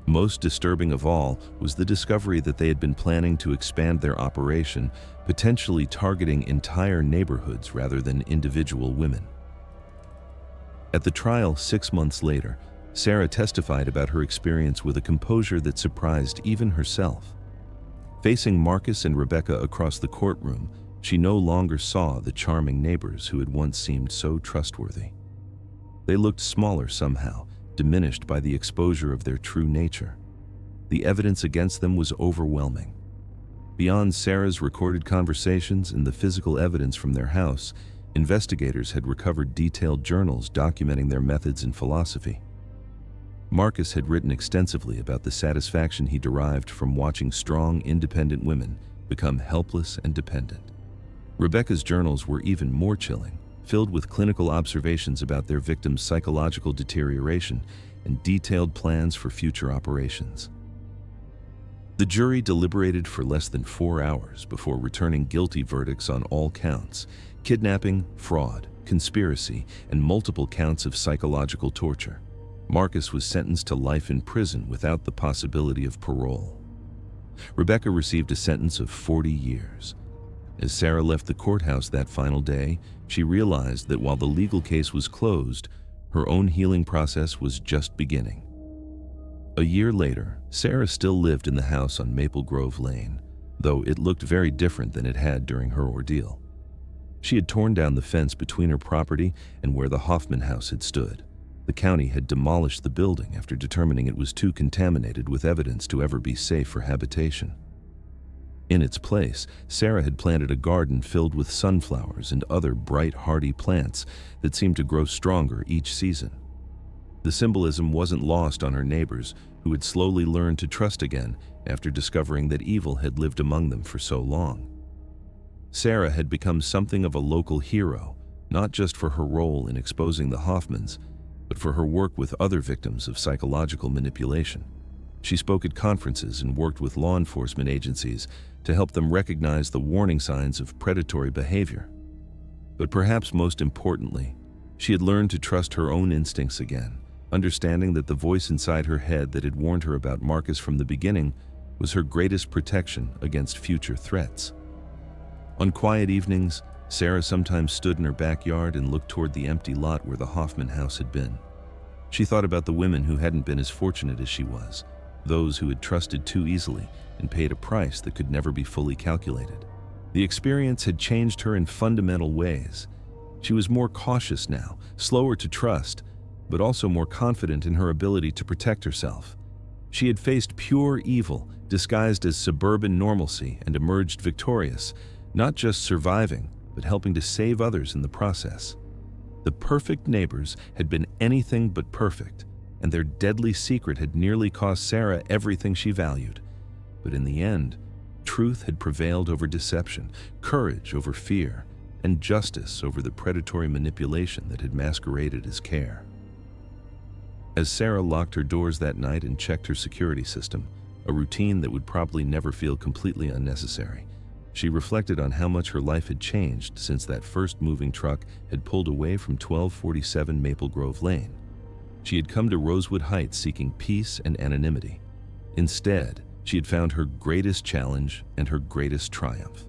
Most disturbing of all was the discovery that they had been planning to expand their operation, potentially targeting entire neighborhoods rather than individual women. At the trial 6 months later, Sarah testified about her experience with a composure that surprised even herself. Facing Marcus and Rebecca across the courtroom, she no longer saw the charming neighbors who had once seemed so trustworthy. They looked smaller somehow, diminished by the exposure of their true nature. The evidence against them was overwhelming. Beyond Sarah's recorded conversations and the physical evidence from their house, investigators had recovered detailed journals documenting their methods and philosophy. Marcus had written extensively about the satisfaction he derived from watching strong, independent women become helpless and dependent. Rebecca's journals were even more chilling, filled with clinical observations about their victims' psychological deterioration and detailed plans for future operations. The jury deliberated for less than 4 hours before returning guilty verdicts on all counts: kidnapping, fraud, conspiracy, and multiple counts of psychological torture. Marcus was sentenced to life in prison without the possibility of parole. Rebecca received a sentence of 40 years. As Sarah left the courthouse that final day, she realized that while the legal case was closed, her own healing process was just beginning. A year later, Sarah still lived in the house on Maple Grove Lane, though it looked very different than it had during her ordeal. She had torn down the fence between her property and where the Hoffman house had stood. The county had demolished the building after determining it was too contaminated with evidence to ever be safe for habitation. In its place, Sarah had planted a garden filled with sunflowers and other bright, hardy plants that seemed to grow stronger each season. The symbolism wasn't lost on her neighbors, who had slowly learned to trust again after discovering that evil had lived among them for so long. Sarah had become something of a local hero, not just for her role in exposing the Hoffmans, but for her work with other victims of psychological manipulation. She spoke at conferences and worked with law enforcement agencies to help them recognize the warning signs of predatory behavior. But perhaps most importantly, she had learned to trust her own instincts again, understanding that the voice inside her head that had warned her about Marcus from the beginning was her greatest protection against future threats. On quiet evenings, Sarah sometimes stood in her backyard and looked toward the empty lot where the Hoffman house had been. She thought about the women who hadn't been as fortunate as she was, those who had trusted too easily and paid a price that could never be fully calculated. The experience had changed her in fundamental ways. She was more cautious now, slower to trust, but also more confident in her ability to protect herself. She had faced pure evil, disguised as suburban normalcy, and emerged victorious, not just surviving, but helping to save others in the process. The perfect neighbors had been anything but perfect, and their deadly secret had nearly cost Sarah everything she valued. But in the end, truth had prevailed over deception, courage over fear, and justice over the predatory manipulation that had masqueraded as care. As Sarah locked her doors that night and checked her security system, a routine that would probably never feel completely unnecessary, she reflected on how much her life had changed since that first moving truck had pulled away from 1247 Maple Grove Lane. She had come to Rosewood Heights seeking peace and anonymity. Instead, she had found her greatest challenge and her greatest triumph.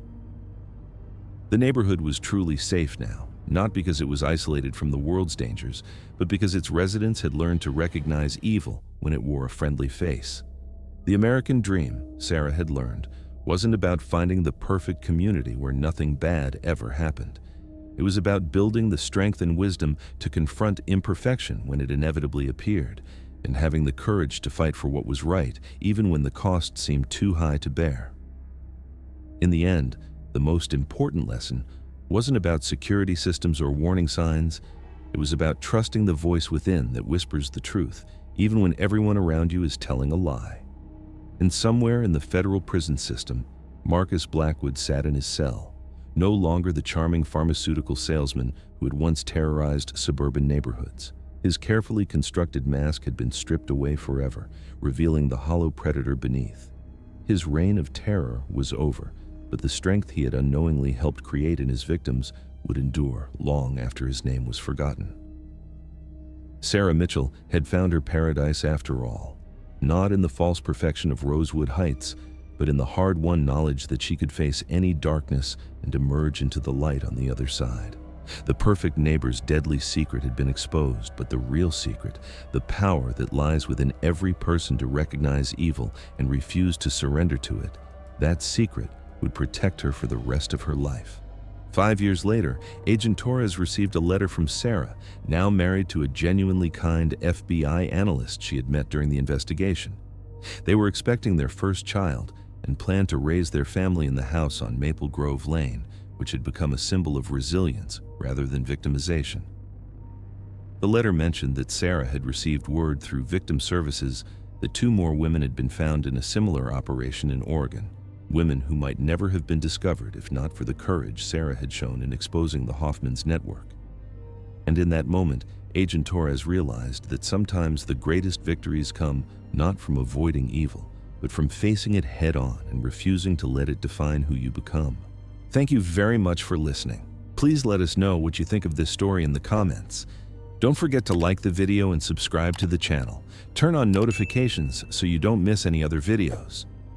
The neighborhood was truly safe now, not because it was isolated from the world's dangers, but because its residents had learned to recognize evil when it wore a friendly face. The American dream, Sarah had learned, wasn't about finding the perfect community where nothing bad ever happened. It was about building the strength and wisdom to confront imperfection when it inevitably appeared, and having the courage to fight for what was right, even when the cost seemed too high to bear. In the end, the most important lesson wasn't about security systems or warning signs. It was about trusting the voice within that whispers the truth, even when everyone around you is telling a lie. And somewhere in the federal prison system, Marcus Blackwood sat in his cell, no longer the charming pharmaceutical salesman who had once terrorized suburban neighborhoods. His carefully constructed mask had been stripped away forever, revealing the hollow predator beneath. His reign of terror was over, but the strength he had unknowingly helped create in his victims would endure long after his name was forgotten. Sarah Mitchell had found her paradise after all, not in the false perfection of Rosewood Heights, but in the hard-won knowledge that she could face any darkness and emerge into the light on the other side. The perfect neighbor's deadly secret had been exposed, but the real secret, the power that lies within every person to recognize evil and refuse to surrender to it, that secret would protect her for the rest of her life. 5 years later, Agent Torres received a letter from Sarah, now married to a genuinely kind FBI analyst she had met during the investigation. They were expecting their first child and planned to raise their family in the house on Maple Grove Lane, which had become a symbol of resilience rather than victimization. The letter mentioned that Sarah had received word through victim services that 2 more women had been found in a similar operation in Oregon. Women who might never have been discovered if not for the courage Sarah had shown in exposing the Hoffman's network. And in that moment, Agent Torres realized that sometimes the greatest victories come not from avoiding evil, but from facing it head-on and refusing to let it define who you become. Thank you very much for listening. Please let us know what you think of this story in the comments. Don't forget to like the video and subscribe to the channel. Turn on notifications so you don't miss any other videos.